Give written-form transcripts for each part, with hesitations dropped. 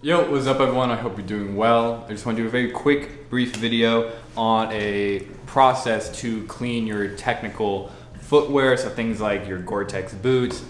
Yo, what's up everyone? I hope you're doing well. I just want to do a very quick, brief video on a process to clean your technical footwear. So things like your Gore-Tex boots,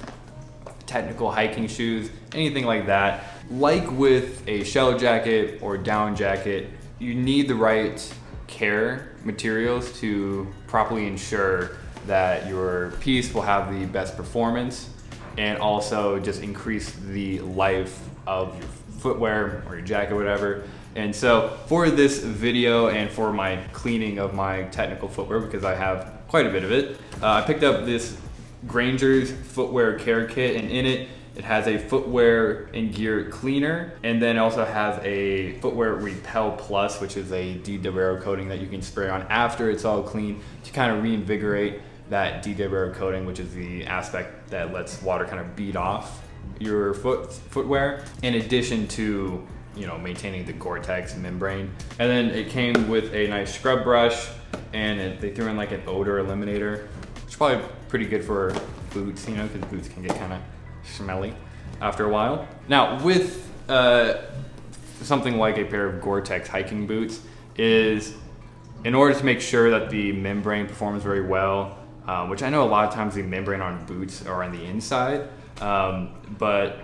technical hiking shoes, anything like that. Like with a shell jacket or down jacket, you need the right care materials to properly ensure that your piece will have the best performance and also just increase the life of your footwear or your jacket, whatever. And so for this video and for my cleaning of my technical footwear, because I have quite a bit of it, I picked up this Granger's footwear care kit, and in it, it has a footwear and gear cleaner, and then also has a footwear repel plus, which is a de-deburro coating that you can spray on after it's all clean to kind of reinvigorate that de-deburro coating, which is the aspect that lets water kind of bead off your footwear, in addition to, you know, maintaining the Gore-Tex membrane. And then it came with a nice scrub brush, and they threw in like an odor eliminator, which is probably pretty good for boots, you know, because boots can get kind of smelly after a while. Now with something like a pair of Gore-Tex hiking boots, is in order to make sure that the membrane performs very well, which I know a lot of times the membrane on boots are on the inside, but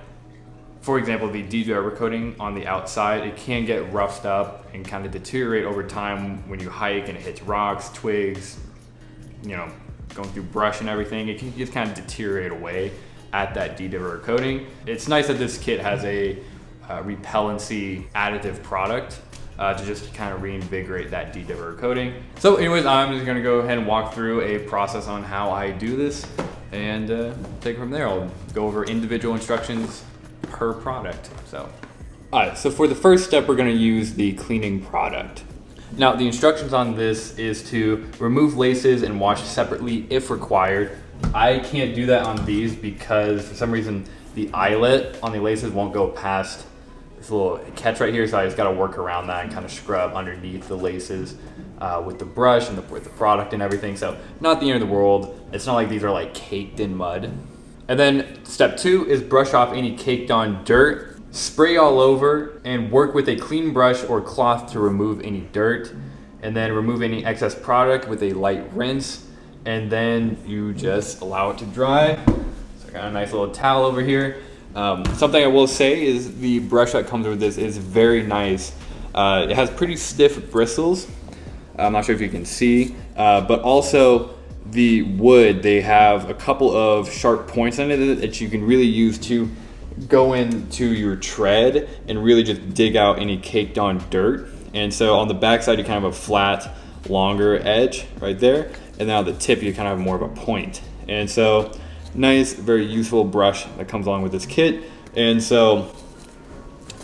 for example, the de-deburro coating on the outside, it can get roughed up and kind of deteriorate over time when you hike and it hits rocks, twigs, you know, going through brush and everything. It can just kind of deteriorate away at that de-deburro coating. It's nice that this kit has a repellency additive product to just kind of reinvigorate that de-deburro coating. So anyways, I'm just gonna go ahead and walk through a process on how I do this and take it from there. I'll go over individual instructions per product. Alright, so for the first step, we're gonna use the cleaning product. Now the instructions on this is to remove laces and wash separately if required. I can't do that on these because for some reason the eyelet on the laces won't go past this little catch right here, so I just got to work around that and kind of scrub underneath the laces with the brush and with the product and everything. So not the end of the world. It's not like these are like caked in mud. And then step 2 is brush off any caked on dirt, spray all over, and work with a clean brush or cloth to remove any dirt, and then remove any excess product with a light rinse, and then you just allow it to dry. So I got a nice little towel over here. Something I will say is the brush that comes with this is very nice. It has pretty stiff bristles. I'm not sure if you can see, but also the wood, they have a couple of sharp points on it that you can really use to go into your tread and really just dig out any caked on dirt. And so on the back side, you kind of have a flat, longer edge right there. And then on the tip, you kind of have more of a point. And so nice, very useful brush that comes along with this kit. And so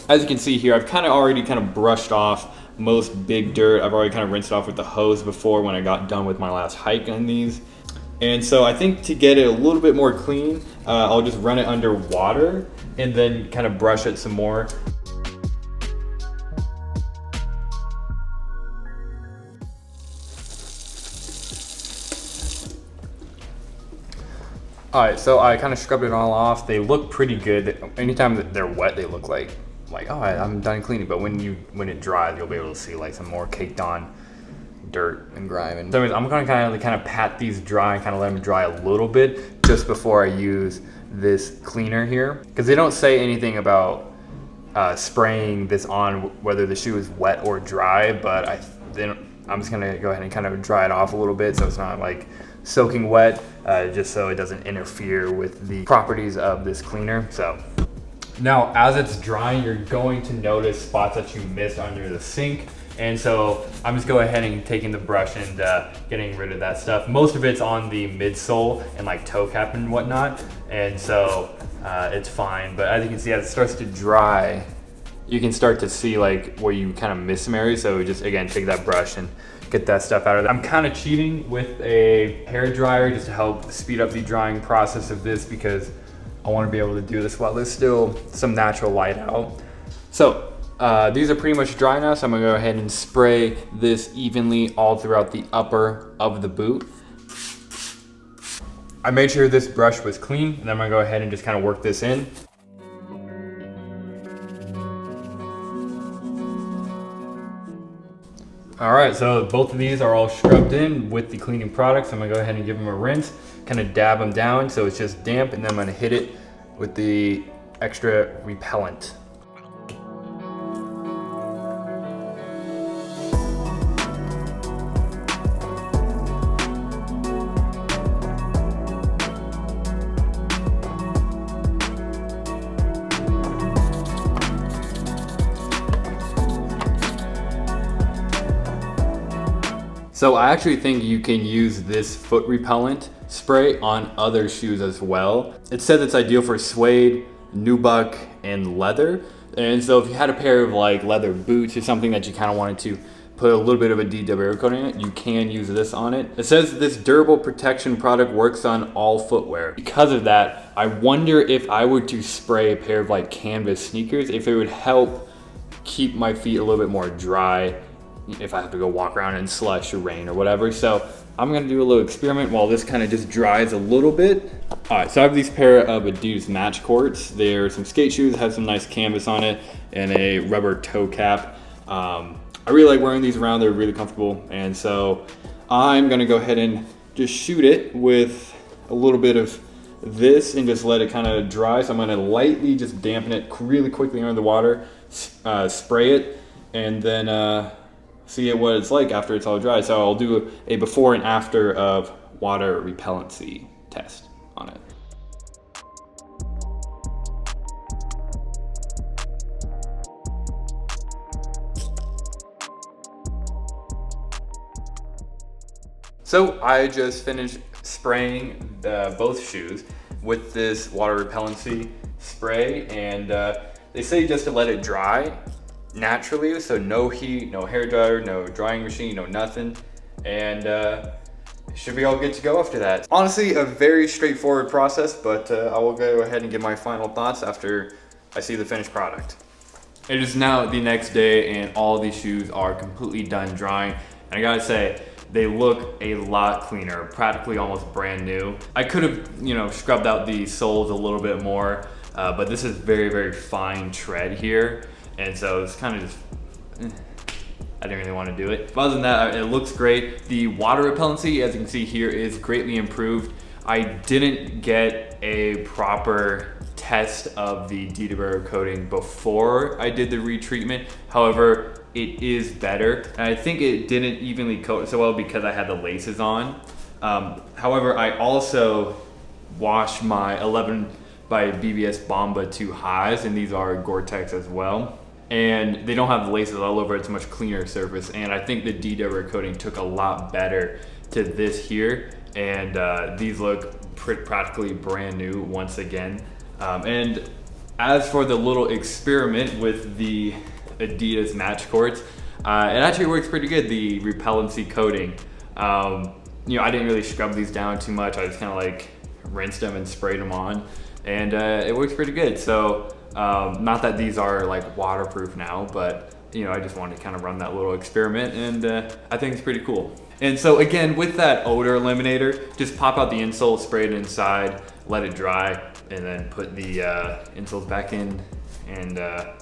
as you can see here, I've already brushed off most big dirt. I've already kind of rinsed it off with the hose before when I got done with my last hike on these. And so I think to get it a little bit more clean, I'll just run it under water and then kind of brush it some more. Alright, so I kind of scrubbed it all off. They look pretty good. Anytime that they're wet, they look like oh, I'm done cleaning. But when it dries, you'll be able to see like some more caked on dirt and grime. And so I'm gonna kind of pat these dry and kind of let them dry a little bit just before I use this cleaner here, because they don't say anything about spraying this on whether the shoe is wet or dry. But I'm just gonna go ahead and kind of dry it off a little bit so it's not like soaking wet, just so it doesn't interfere with the properties of this cleaner. So now as it's drying, you're going to notice spots that you missed under the sink. And so I'm just going ahead and taking the brush and getting rid of that stuff. Most of it's on the midsole and like toe cap and whatnot. And so it's fine. But as you can see, as it starts to dry, you can start to see like where you kind of miss some areas. So just again, take that brush and get that stuff out of there. I'm kind of cheating with a hair dryer just to help speed up the drying process of this, because I want to be able to do this while there's still some natural light out. So these are pretty much dry now, so I'm gonna go ahead and spray this evenly all throughout the upper of the boot. I made sure this brush was clean, and then I'm gonna go ahead and just kind of work this in. All right, so both of these are all scrubbed in with the cleaning products. I'm gonna go ahead and give them a rinse, kind of dab them down so it's just damp, and then I'm gonna hit it with the extra repellent. So I actually think you can use this foot repellent spray on other shoes as well. It says it's ideal for suede, nubuck, and leather. And so if you had a pair of like leather boots or something that you kind of wanted to put a little bit of a DW coating in it, you can use this on it. It says this durable protection product works on all footwear. Because of that, I wonder if I were to spray a pair of like canvas sneakers, if it would help keep my feet a little bit more dry if I have to go walk around in slush or rain or whatever. So I'm gonna do a little experiment while this kind of just dries a little bit. All right, so I have these pair of Adidas match courts. They're some skate shoes, have some nice canvas on it, and a rubber toe cap. I really like wearing these around, they're really comfortable. And so I'm gonna go ahead and just shoot it with a little bit of this and just let it kind of dry. So I'm gonna lightly just dampen it really quickly under the water, spray it, and then see what it's like after it's all dry. So I'll do a before and after of water repellency test on it. So I just finished spraying both shoes with this water repellency spray, and they say just to let it dry naturally, so no heat, no hair dryer, no drying machine, no nothing, and it should be all good to go after that. Honestly, a very straightforward process, but I will go ahead and give my final thoughts after I see the finished product. It is now the next day and all these shoes are completely done drying, and I gotta say, they look a lot cleaner, practically almost brand new. I could have, scrubbed out the soles a little bit more, but this is very, very fine tread here. And so it's kind of just, I didn't really want to do it. But other than that, it looks great. The water repellency, as you can see here, is greatly improved. I didn't get a proper test of the DW coating before I did the retreatment. However, it is better. And I think it didn't evenly coat so well because I had the laces on. However, I also washed my 11 by BBS Bomba 2 highs, and these are Gore-Tex as well. And they don't have the laces all over, it's a much cleaner surface. And I think the DW coating took a lot better to this here. And these look practically brand new once again. And as for the little experiment with the Adidas match courts, it actually works pretty good, the repellency coating. I didn't really scrub these down too much. I just kind of like rinsed them and sprayed them on. And it works pretty good. So not that these are like waterproof now, but I just wanted to kind of run that little experiment, and I think it's pretty cool. And so again, with that odor eliminator, just pop out the insole, spray it inside, let it dry, and then put the insoles back in, and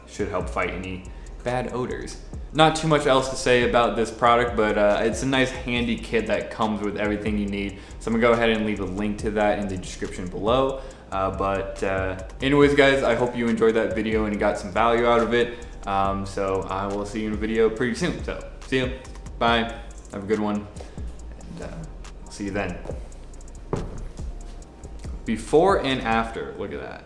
should help fight any bad odors. Not too much else to say about this product, but it's a nice handy kit that comes with everything you need. So I'm gonna go ahead and leave a link to that in the description below. Anyways guys, I hope you enjoyed that video and you got some value out of it. So I will see you in a video pretty soon. So see you, bye, have a good one, and I'll see you then. Before and after, look at that.